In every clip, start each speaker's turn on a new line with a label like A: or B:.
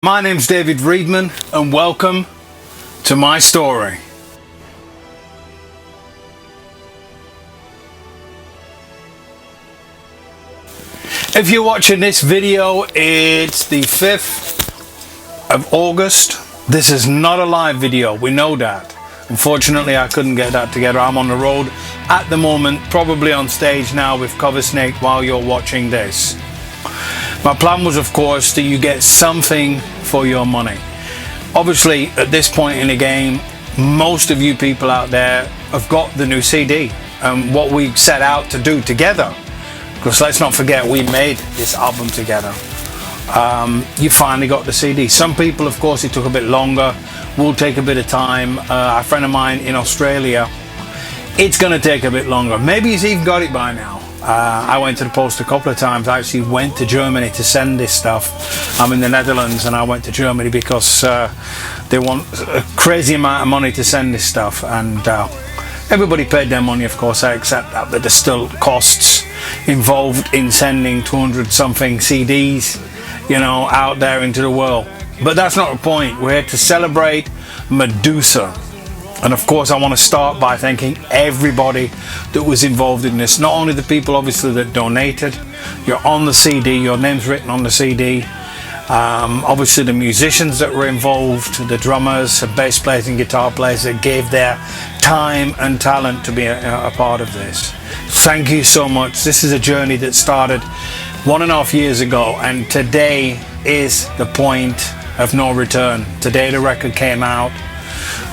A: My name's David Readman and welcome to my story. If you're watching this video, it's the 5th of August. This is not a live video, we know that. Unfortunately, I couldn't get that together. I'm on the road at the moment, probably on stage now with Cover Snake while you're watching this. My plan was, of course, that you get something for your money. Obviously, at this point in the game, most of you people out there have got the new CD and what we set out to do together. Because let's not forget, we made this album together. You finally got the CD. Some people, of course, it took a bit longer, will take a bit of time. A friend of mine in Australia, it's going to take a bit longer. Maybe he's even got it by now. I went to the post a couple of times. I actually went to Germany to send this stuff. I'm in the Netherlands and I went to Germany because they want a crazy amount of money to send this stuff, and everybody paid their money, of course. I accept that, but there's still costs involved in sending 200 something CDs, you know, out there into the world. But that's not the point. We're here to celebrate Medusa. And of course, I want to start by thanking everybody that was involved in this. Not only the people, obviously, that donated. You're on the CD, your name's written on the CD. Obviously, the musicians that were involved, the drummers, the bass players and guitar players that gave their time and talent to be a part of this. Thank you so much. This is a journey that started 1.5 years ago, and today is the point of no return. Today the record came out.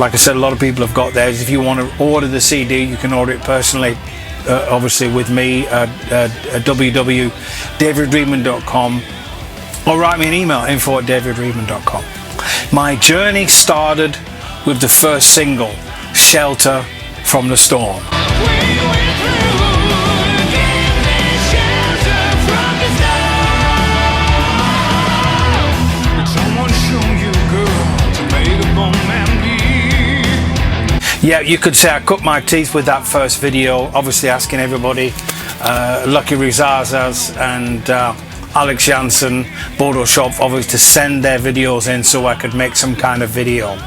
A: Like I said, a lot of people have got theirs. If you want to order the CD, you can order it personally, obviously with me at www.davidreadman.com, or write me an email, info@davidreadman.com. My journey started with the first single, Shelter from the Storm. Yeah, you could say I cut my teeth with that first video, obviously asking everybody, Lucky Rizazas and Alex Jansen, Bodo Shop, obviously to send their videos in so I could make some kind of video.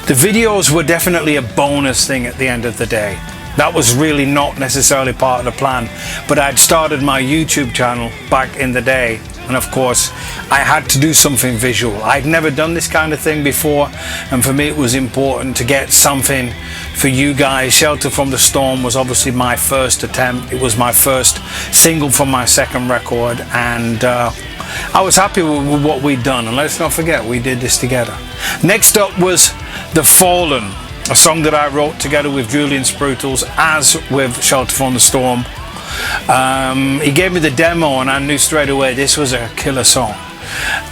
A: The videos were definitely a bonus thing at the end of the day. That was really not necessarily part of the plan, but I'd started my YouTube channel back in the day. And of course, I had to do something visual. I'd never done this kind of thing before, and for me it was important to get something for you guys. Shelter from the Storm was obviously my first attempt. It was my first single from my second record, and I was happy with what we'd done. And let's not forget, we did this together. Next up was The Fallen, a song that I wrote together with Julian Sprutels, as with Shelter from the Storm. He gave me the demo and I knew straight away this was a killer song.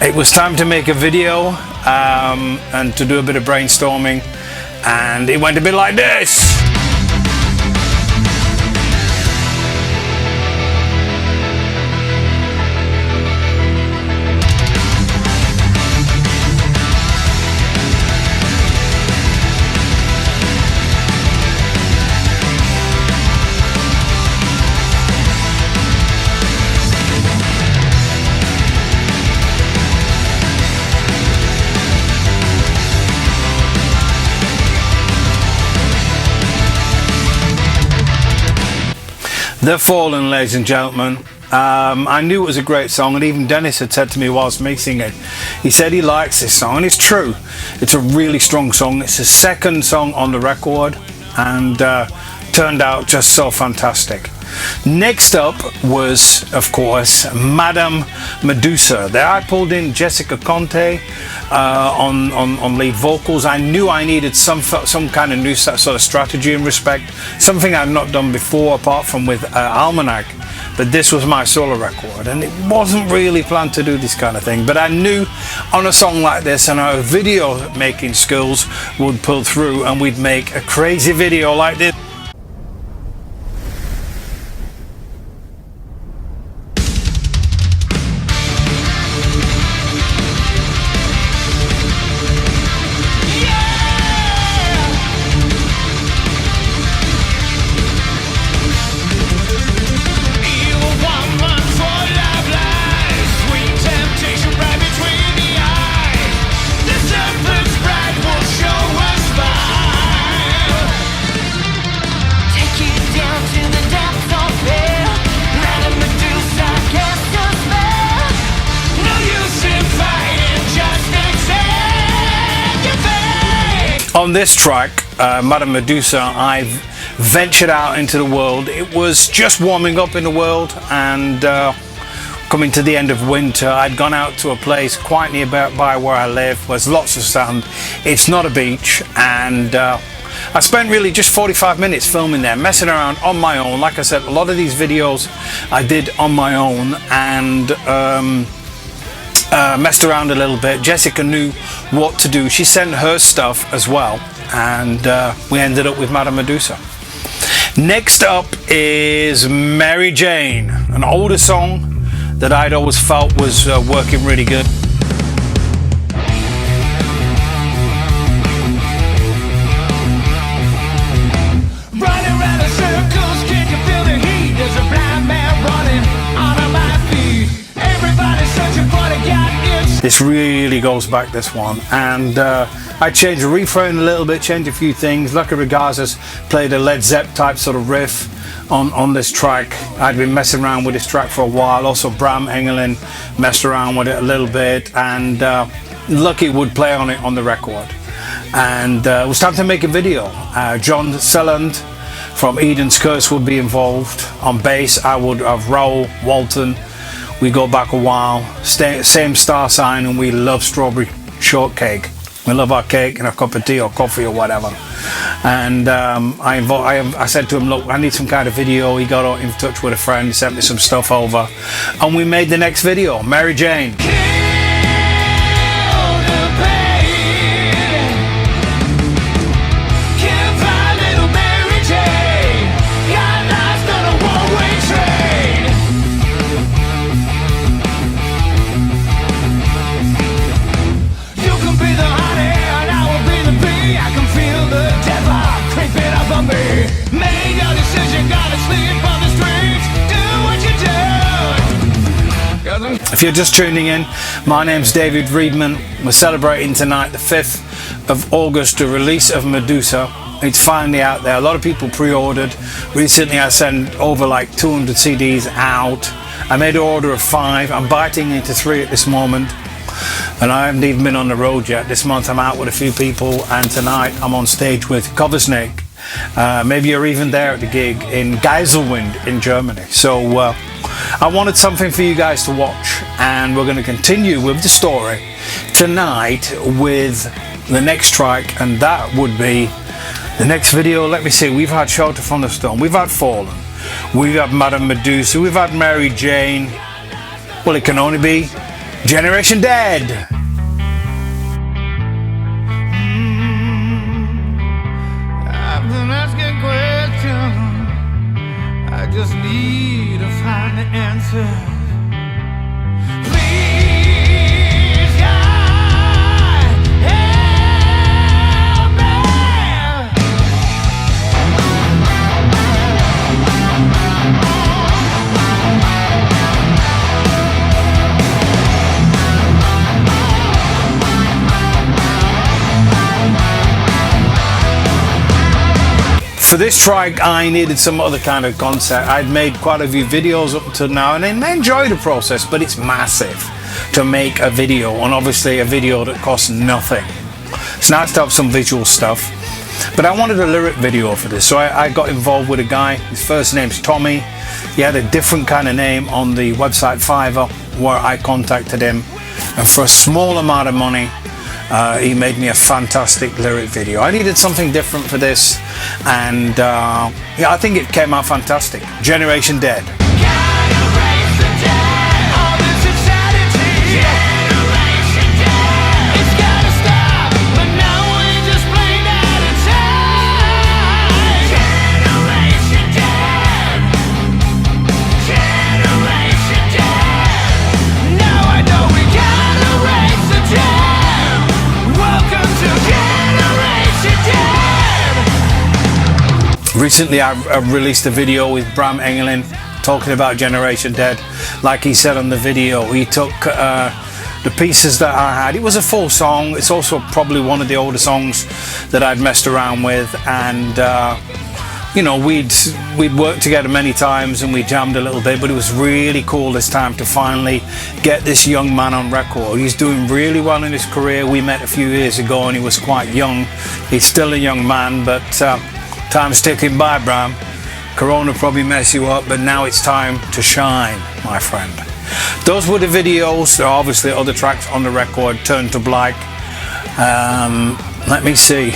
A: It was time to make a video and to do a bit of brainstorming, and it went a bit like this. The Fallen, ladies and gentlemen. I knew it was a great song, and even Dennis had said to me whilst mixing it, he said he likes this song, and it's true. It's a really strong song. It's the second song on the record, and turned out just so fantastic. Next up was, of course, Madame Medusa. There I pulled in Jessica Conte on lead vocals. I knew I needed some kind of new sort of strategy and respect, something I've not done before apart from with Almanac. But this was my solo record, and it wasn't really planned to do this kind of thing, but I knew on a song like this and our video making skills would pull through, and we'd make a crazy video like this.
B: Evil woman full of lies, sweet temptation right between the eyes.
A: On this track, Madame Medusa, I ventured out into the world. It was just warming up in the world, and coming to the end of winter, I'd gone out to a place quite nearby where I live. There's lots of sand. It's not a beach, and I spent really just 45 minutes filming there, messing around on my own. Like I said, a lot of these videos I did on my own, and messed around a little bit. Jessica knew what to do. She sent her stuff as well, and we ended up with Madame Medusa. Next up is Mary Jane, an older song that I'd always felt was working really good.
B: Running around in circles, can you feel the heat? There's a blind man running on my feet. Everybody's searching for the God.
A: This really goes back, this one, and I changed the refrain a little bit, changed a few things. Lucky Regazas played a Led Zepp type sort of riff on this track. I'd been messing around with this track for a while. Also Bram, Engelen messed around with it a little bit, and Lucky would play on it on the record. And it was time to make a video. John Selland from Eden's Curse would be involved. On bass I would have Raoul Walton. We go back a while, same star sign, and we love strawberry shortcake. We love our cake and a cup of tea or coffee or whatever. And I said to him, look, I need some kind of video. He got in touch with a friend, he sent me some stuff over, and we made the next video, Mary Jane. If you're just tuning in, my name's David Readman. We're celebrating tonight the 5th of August, the release of Medusa. It's finally out there. A lot of people pre-ordered. Recently I sent over like 200 CDs out. I made an order of 5. I'm biting into 3 at this moment, and I haven't even been on the road yet. This month I'm out with a few people, and tonight I'm on stage with Coversnake. Maybe you're even there at the gig in Geiselwind in Germany. So I wanted something for you guys to watch, and we're going to continue with the story tonight with the next track, and that would be the next video. Let me see, we've had Shelter from the Storm, we've had Fallen, we've had Madame Medusa, we've had Mary Jane. Well, it can only be Generation Dead.
B: I've been asking questions, I just need to find the answer. Please, God, help
A: For this track I needed some other kind of concept. I'd made quite a few videos up to now, and I enjoy the process, but it's massive to make a video, and obviously a video that costs nothing. It's nice to have some visual stuff, but I wanted a lyric video for this, so I got involved with a guy. His first name's Tommy. He had a different kind of name on the website Fiverr, where I contacted him, and for a small amount of money he made me a fantastic lyric video. I needed something different for this, and yeah, I think it came out fantastic. Generation Dead. Recently I released a video with Bram Engelen talking about Generation Dead. Like he said on the video, he took the pieces that I had. It was a full song. It's also probably one of the older songs that I'd messed around with, and you know, we'd worked together many times and we jammed a little bit, but it was really cool this time to finally get this young man on record. He's doing really well in his career. We met a few years ago and he was quite young. He's still a young man, but time's ticking by, Bram. Corona probably mess you up, but now it's time to shine, my friend. Those were the videos. There are obviously other tracks on the record. Turn to Black. Let me see.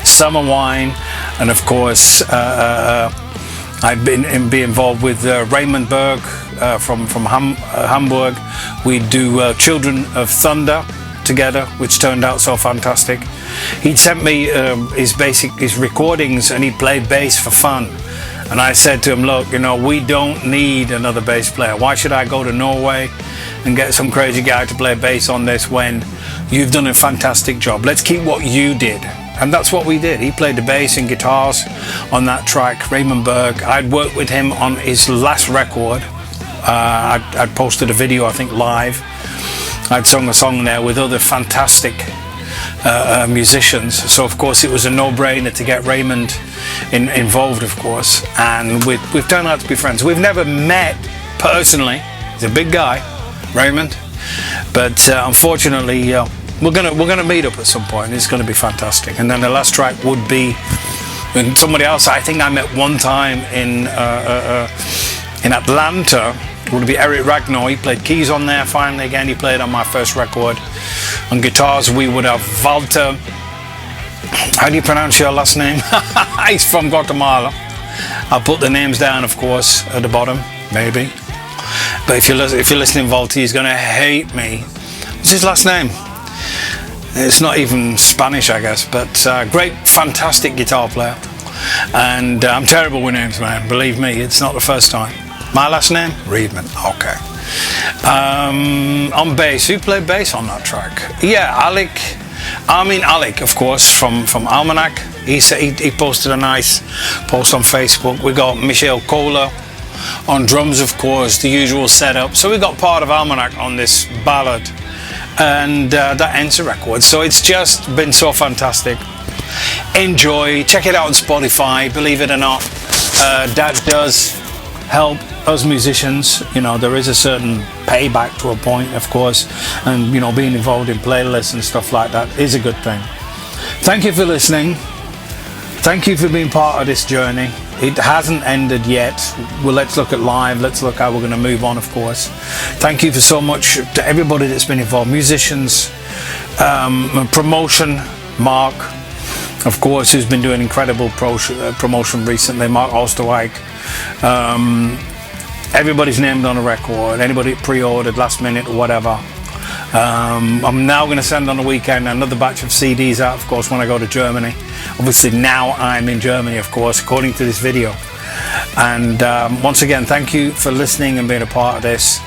A: Summer Wine, and of course I've been involved with Raymond Berg from Hamburg. We do Children of Thunder together, which turned out so fantastic. He'd sent me his recordings and he played bass for fun. And I said to him, look, you know, we don't need another bass player. Why should I go to Norway and get some crazy guy to play bass on this when you've done a fantastic job? Let's keep what you did. And that's what we did. He played the bass and guitars on that track, Raymond Berg. I'd worked with him on his last record. I'd posted a video, I think, live. I'd sung a song there with other fantastic musicians. So, of course, it was a no-brainer to get Raymond involved, of course. And we've turned out to be friends. We've never met personally. He's a big guy, Raymond. But unfortunately, we're gonna meet up at some point. It's gonna be fantastic. And then the last track would be somebody else I think I met one time in Atlanta. It would be Eric Ragnar. He played keys on there. Finally, again, he played on my first record. On guitars, we would have Walter. How do you pronounce your last name? He's from Guatemala. I'll put the names down, of course, at the bottom, maybe. But if you're listening, Walter, he's gonna hate me. What's his last name? It's not even Spanish, I guess, but great, fantastic guitar player. And I'm terrible with names, man. Believe me, it's not the first time. My last name? Readman. Okay. On bass, who played bass on that track? Yeah, Alec, of course, from Almanac. He posted a nice post on Facebook. We got Michel Kolar on drums, of course, the usual setup. So we got part of Almanac on this ballad. And that ends the record. So it's just been so fantastic. Enjoy, check it out on Spotify. Believe it or not, that does help us musicians. You know, there is a certain payback to a point, of course, and you know, being involved in playlists and stuff like that is a good thing. Thank you for listening. Thank you for being part of this journey. It hasn't ended yet. Well, let's look at live. Let's look how we're going to move on, of course. Thank you for so much to everybody that's been involved. Musicians, promotion, Mark, of course, who's been doing incredible promotion recently, Mark Osterwijk. Everybody's named on a record. Anybody pre-ordered last minute or whatever. I'm now going to send on the weekend another batch of CDs out, of course, when I go to Germany. Obviously now I'm in Germany, of course, according to this video. And once again, thank you for listening and being a part of this.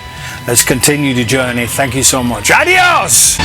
A: Let's continue the journey. Thank you so much. Adios!